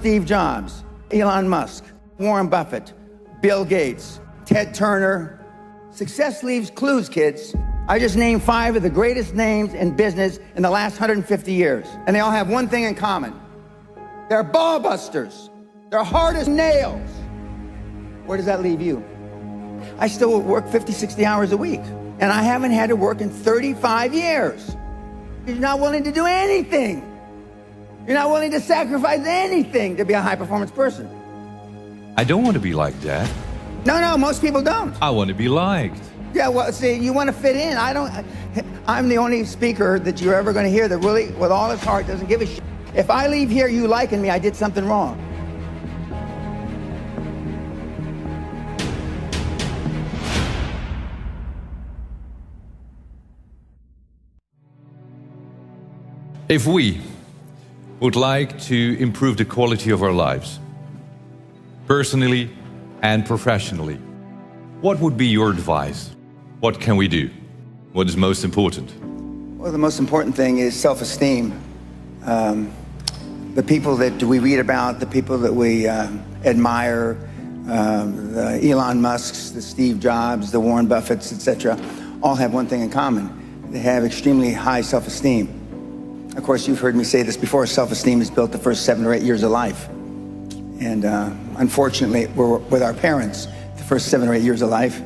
Steve Jobs, Elon Musk, Warren Buffett, Bill Gates, Ted Turner. Success leaves clues, kids. I just named 5 of the greatest names in business in the last 150 years. And they all have one thing in common. They're ball busters. They're hard as nails. Where does that leave you? I still work 50, 60 hours a week. And I haven't had to work in 35 years. You're not willing to do anything. You're not willing to sacrifice anything to be a high-performance person. I don't want to be like that. No, most people don't. I want to be liked. Yeah, well, see, you want to fit in. I'm the only speaker that you're ever going to hear that really, with all his heart, doesn't give a shit. If I leave here you liking me, I did something wrong. If we would like to improve the quality of our lives, personally and professionally, what would be your advice? What can we do? What is most important? Well, the most important thing is self-esteem. The people that we read about, the people that we admire, the Elon Musks, the Steve Jobs, the Warren Buffetts, etc., all have one thing in common. They have extremely high self-esteem. Of course, you've heard me say this before, self-esteem is built the first 7 or 8 years of life. And unfortunately, we're with our parents the first 7 or 8 years of life.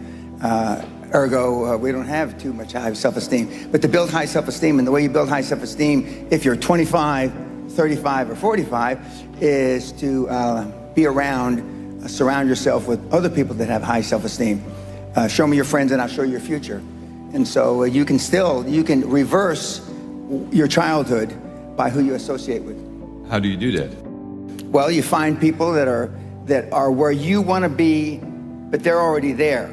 Ergo, we don't have too much high self-esteem. But to build high self-esteem, and the way you build high self-esteem, if you're 25, 35, or 45, is to be around, surround yourself with other people that have high self-esteem. Show me your friends and I'll show you your future. And so you can reverse your childhood by who you associate with. How do you do that? Well, you find people that are where you want to be, but they're already there.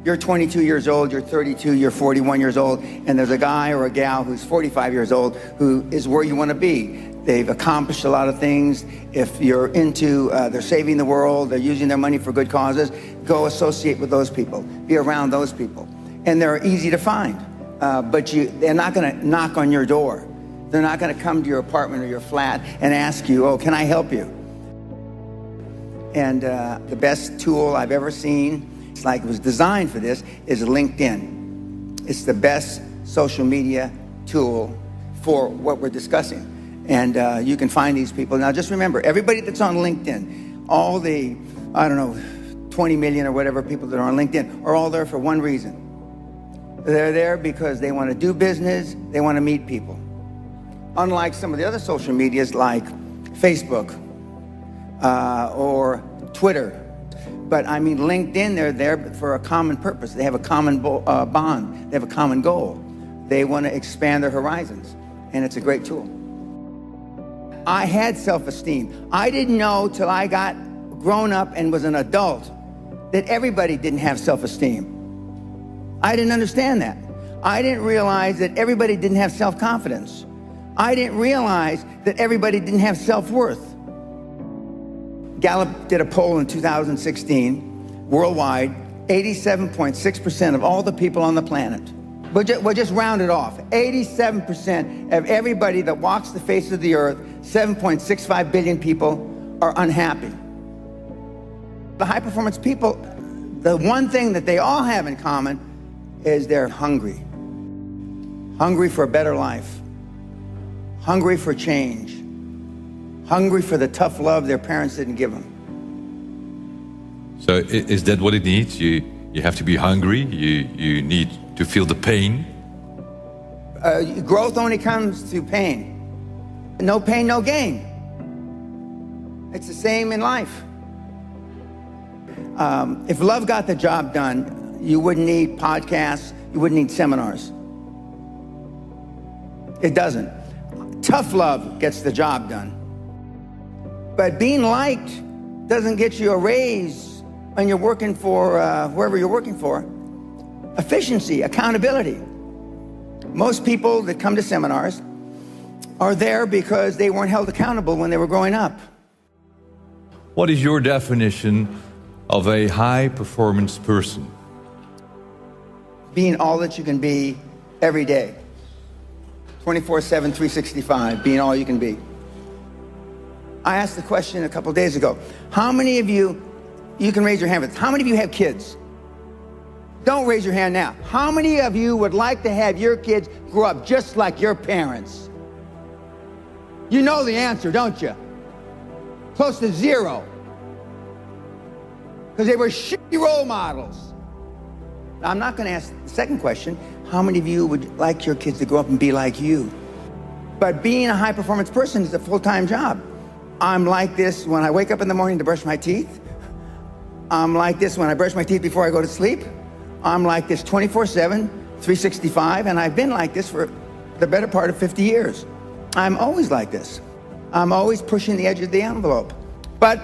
You're 22 years old, you're 32, you're 41 years old, and there's a guy or a gal who's 45 years old who is where you want to be. They've accomplished a lot of things. If you're into, they're saving the world, they're using their money for good causes, go associate with those people, be around those people. And they're easy to find. But they're not going to knock on your door. They're not going to come to your apartment or your flat and ask you, oh, can I help you? And the best tool I've ever seen, it's like it was designed for this, is LinkedIn. It's the best social media tool for what we're discussing. And you can find these people. Now just remember, everybody that's on LinkedIn, all the, 20 million or whatever people that are on LinkedIn are all there for one reason. They're there because they want to do business, they want to meet people. Unlike some of the other social medias like Facebook or Twitter. But I mean, LinkedIn, they're there for a common purpose. They have a common bond, they have a common goal. They want to expand their horizons, and it's a great tool. I had self-esteem. I didn't know till I got grown up and was an adult that everybody didn't have self-esteem. I didn't understand that. I didn't realize that everybody didn't have self-confidence. I didn't realize that everybody didn't have self-worth. Gallup did a poll in 2016, worldwide, 87.6% of all the people on the planet. We'll just round it off. 87% of everybody that walks the face of the earth, 7.65 billion people, are unhappy. The high-performance people, the one thing that they all have in common is they're hungry. Hungry for a better life. Hungry for change. Hungry for the tough love their parents didn't give them. So is that what it needs? You have to be hungry, you need to feel the pain? Growth only comes through pain. No pain, no gain. It's the same in life. If love got the job done, you wouldn't need podcasts, you wouldn't need seminars. It doesn't. Tough love gets the job done. But being liked doesn't get you a raise when you're working for whoever you're working for. Efficiency, accountability. Most people that come to seminars are there because they weren't held accountable when they were growing up. What is your definition of a high-performance person? Being all that you can be every day. 24/7, 365, being all you can be. I asked the question a couple days ago. How many of you can raise your hand, but how many of you have kids? Don't raise your hand now. How many of you would like to have your kids grow up just like your parents? You know the answer, don't you? Close to zero. Because they were shitty role models. Now, I'm not going to ask the second question. How many of you would like your kids to grow up and be like you? But being a high-performance person is a full-time job. I'm like this when I wake up in the morning to brush my teeth. I'm like this when I brush my teeth before I go to sleep. I'm like this 24/7, 365, and I've been like this for the better part of 50 years. I'm always like this. I'm always pushing the edge of the envelope. But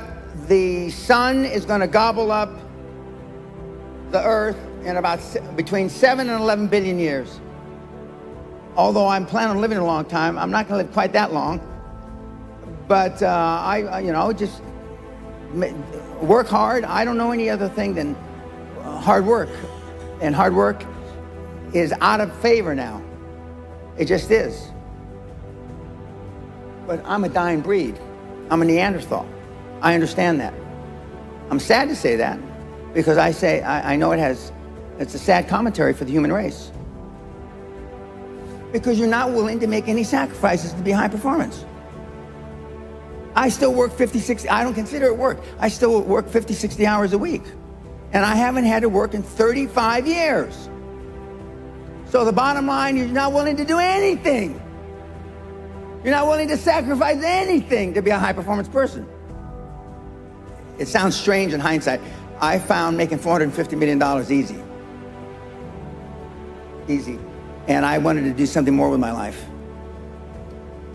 the sun is going to gobble up the earth in about between 7 and 11 billion years. Although I'm planning on living a long time, I'm not going to live quite that long. But I just work hard. I don't know any other thing than hard work. And hard work is out of favor now. It just is. But I'm a dying breed. I'm a Neanderthal. I understand that. I'm sad to say that because I know it's a sad commentary for the human race. Because you're not willing to make any sacrifices to be high performance. I still work 50, 60, I don't consider it work. I still work 50, 60 hours a week. And I haven't had to work in 35 years. So the bottom line, you're not willing to do anything. You're not willing to sacrifice anything to be a high performance person. It sounds strange in hindsight. I found making $450 million easy. Easy. And I wanted to do something more with my life.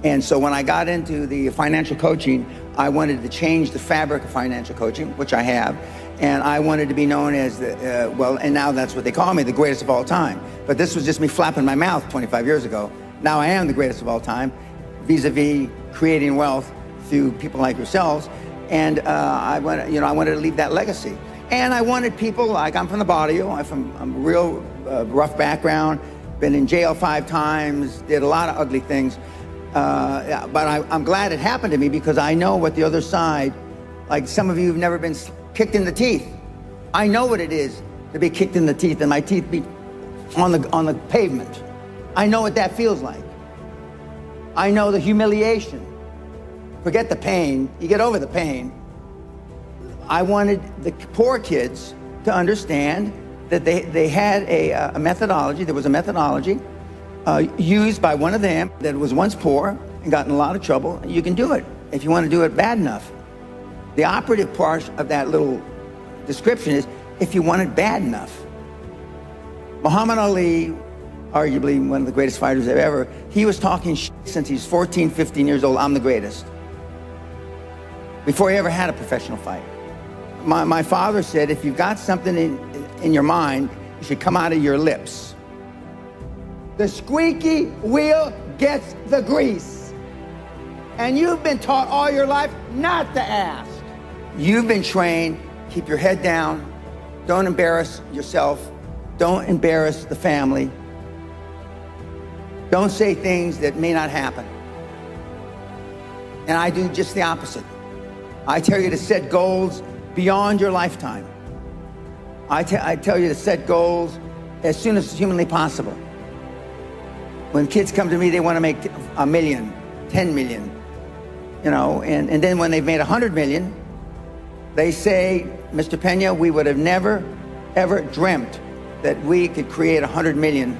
And so when I got into the financial coaching, I wanted to change the fabric of financial coaching, which I have. And I wanted to be known as and now that's what they call me, the greatest of all time. But this was just me flapping my mouth 25 years ago. Now I am the greatest of all time, vis-a-vis creating wealth through people like yourselves. And I wanted to leave that legacy. And I wanted people like, I'm from the barrio, I'm a real rough background, been in jail 5 times, did a lot of ugly things. But I'm glad it happened to me because I know what the other side, like some of you have never been kicked in the teeth. I know what it is to be kicked in the teeth and my teeth be on the pavement. I know what that feels like. I know the humiliation. Forget the pain, you get over the pain. I wanted the poor kids to understand that they had a methodology, there was a methodology used by one of them that was once poor and got in a lot of trouble. You can do it if you want to do it bad enough. The operative part of that little description is if you want it bad enough. Muhammad Ali, arguably one of the greatest fighters ever, he was talking shit since he was 14, 15 years old, I'm the greatest. Before he ever had a professional fight. My father said, if you've got something in your mind, it should come out of your lips. The squeaky wheel gets the grease. And you've been taught all your life not to ask. You've been trained, keep your head down, don't embarrass yourself, don't embarrass the family, don't say things that may not happen. And I do just the opposite. I tell you to set goals beyond your lifetime. I tell you to set goals as soon as humanly possible. When kids come to me, they want to make 1 million, 10 million, and then when they've made 100 million, they say, Mr. Pena, we would have never, ever dreamt that we could create 100 million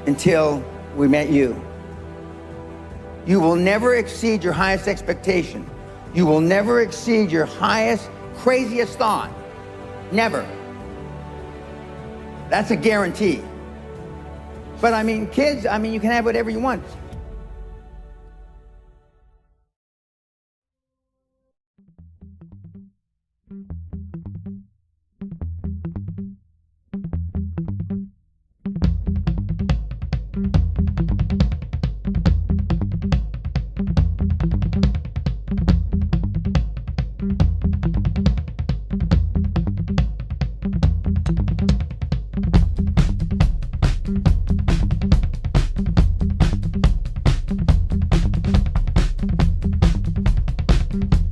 until we met you. You will never exceed your highest expectation. You will never exceed your highest, craziest thought. Never. That's a guarantee. But I mean, kids, you can have whatever you want. you.